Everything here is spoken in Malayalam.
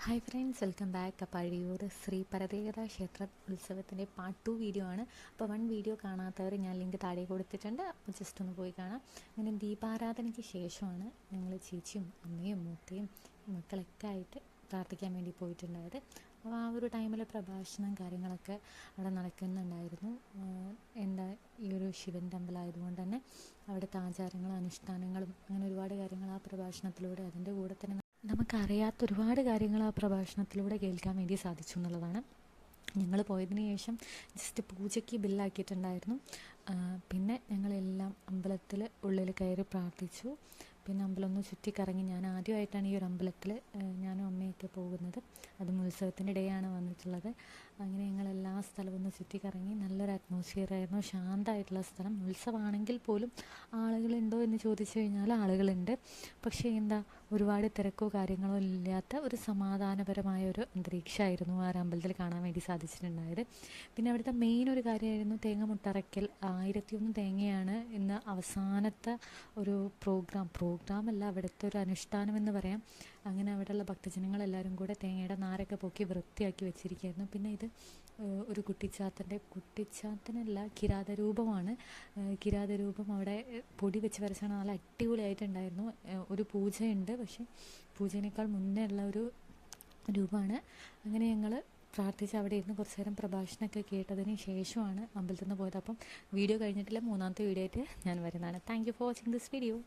Hi friends, welcome back. Pazhayur Shri Paradevata ക്ഷേത്ര ഉത്സവത്തിൻ്റെ പാർട്ട് 2 വീഡിയോ ആണ്. അപ്പോൾ 1 വീഡിയോ കാണാത്തവർ ഞാൻ ലിങ്ക് താഴെ കൊടുത്തിട്ടുണ്ട്, അപ്പോൾ ജസ്റ്റ് ഒന്ന് പോയി കാണാം. അങ്ങനെ ദീപാരാധനയ്ക്ക് ശേഷമാണ് ഞങ്ങൾ ചേച്ചിയും അമ്മയും മൂത്തയും മക്കളൊക്കെ ആയിട്ട് പ്രാർത്ഥിക്കാൻ വേണ്ടി പോയിട്ടുണ്ടായത്. അപ്പോൾ ആ ഒരു ടൈമിൽ പ്രഭാഷണം കാര്യങ്ങളൊക്കെ അവിടെ നടക്കുന്നുണ്ടായിരുന്നു. എന്താ ഈ ഒരു ശിവൻ്റെ അമ്പലമായതുകൊണ്ട് തന്നെ അവിടുത്തെ ആചാരങ്ങളും അനുഷ്ഠാനങ്ങളും അങ്ങനെ ഒരുപാട് കാര്യങ്ങൾ ആ പ്രഭാഷണത്തിലൂടെ അതിൻ്റെ കൂടെ തന്നെ നമുക്കറിയാത്ത ഒരുപാട് കാര്യങ്ങൾ ആ പ്രഭാഷണത്തിലൂടെ കേൾക്കാൻ വേണ്ടി സാധിച്ചു എന്നുള്ളതാണ്. ഞങ്ങൾ പോയതിന് ശേഷം ജസ്റ്റ് പൂജയ്ക്ക് ബില്ലാക്കിയിട്ടുണ്ടായിരുന്നു. പിന്നെ ഞങ്ങളെല്ലാം അമ്പലത്തിൽ ഉള്ളിൽ കയറി പ്രാർത്ഥിച്ചു. പിന്നെ അമ്പലം ഒന്ന് ചുറ്റിക്കറങ്ങി. ഞാൻ ആദ്യമായിട്ടാണ് ഈ ഒരു അമ്പലത്തിൽ ഞാനും അമ്മയൊക്കെ പോകുന്നത്. അതും ഉത്സവത്തിൻ്റെ ഇടയാണ് വന്നിട്ടുള്ളത്. അങ്ങനെ ഞങ്ങളെല്ലാ സ്ഥലവും ഒന്ന് ചുറ്റിക്കറങ്ങി. നല്ലൊരു അറ്റ്മോസ്ഫിയർ ആയിരുന്നു, ശാന്തമായിട്ടുള്ള സ്ഥലം. ഉത്സവമാണെങ്കിൽ പോലും ആളുകളുണ്ടോ എന്ന് ചോദിച്ചു കഴിഞ്ഞാൽ ആളുകളുണ്ട്. പക്ഷേ എന്താ, ഒരുപാട് തിരക്കോ കാര്യങ്ങളോ ഇല്ലാത്ത ഒരു സമാധാനപരമായ ഒരു അന്തരീക്ഷമായിരുന്നു ആ അമ്പലത്തിൽ കാണാൻ വേണ്ടി സാധിച്ചിട്ടുണ്ടായത്. പിന്നെ അവിടുത്തെ മെയിൻ ഒരു കാര്യമായിരുന്നു തേങ്ങ മുട്ടറയ്ക്കൽ. 1001 തേങ്ങയാണ് ഇന്ന് അവസാനത്തെ ഒരു പ്രോഗ്രാമല്ല, അവിടുത്തെ ഒരു അനുഷ്ഠാനം എന്ന് പറയാം. അങ്ങനെ അവിടെയുള്ള ഭക്തജനങ്ങളെല്ലാവരും കൂടെ തേങ്ങയുടെ നാരൊക്കെ പൊക്കി വൃത്തിയാക്കി വെച്ചിരിക്കുകയായിരുന്നു. പിന്നെ ഇത് ഒരു കുട്ടിച്ചാത്തനല്ല, കിരാതരൂപമാണ്. കിരാതരൂപം അവിടെ പൊടി വെച്ച് വരച്ചാണ്. നല്ല അടിപൊളിയായിട്ടുണ്ടായിരുന്നു. ഒരു പൂജയുണ്ട്, പക്ഷേ പൂജേനേക്കാൾ മുന്നേ ഉള്ള ഒരു രൂപമാണ്. അങ്ങനെ ഞങ്ങൾ പ്രാർത്ഥിച്ച് അവിടെ ഇരുന്ന് കുറച്ച് നേരം പ്രഭാഷണമൊക്കെ കേട്ടതിന് ശേഷമാണ് അമ്പലത്തിൽ നിന്ന് പോയത്. അപ്പം വീഡിയോ കഴിഞ്ഞിട്ടില്ല, 3ാമത്തെ വീഡിയോ ആയിട്ട് ഞാൻ വരുന്നതാണ്. Thank you for watching this video.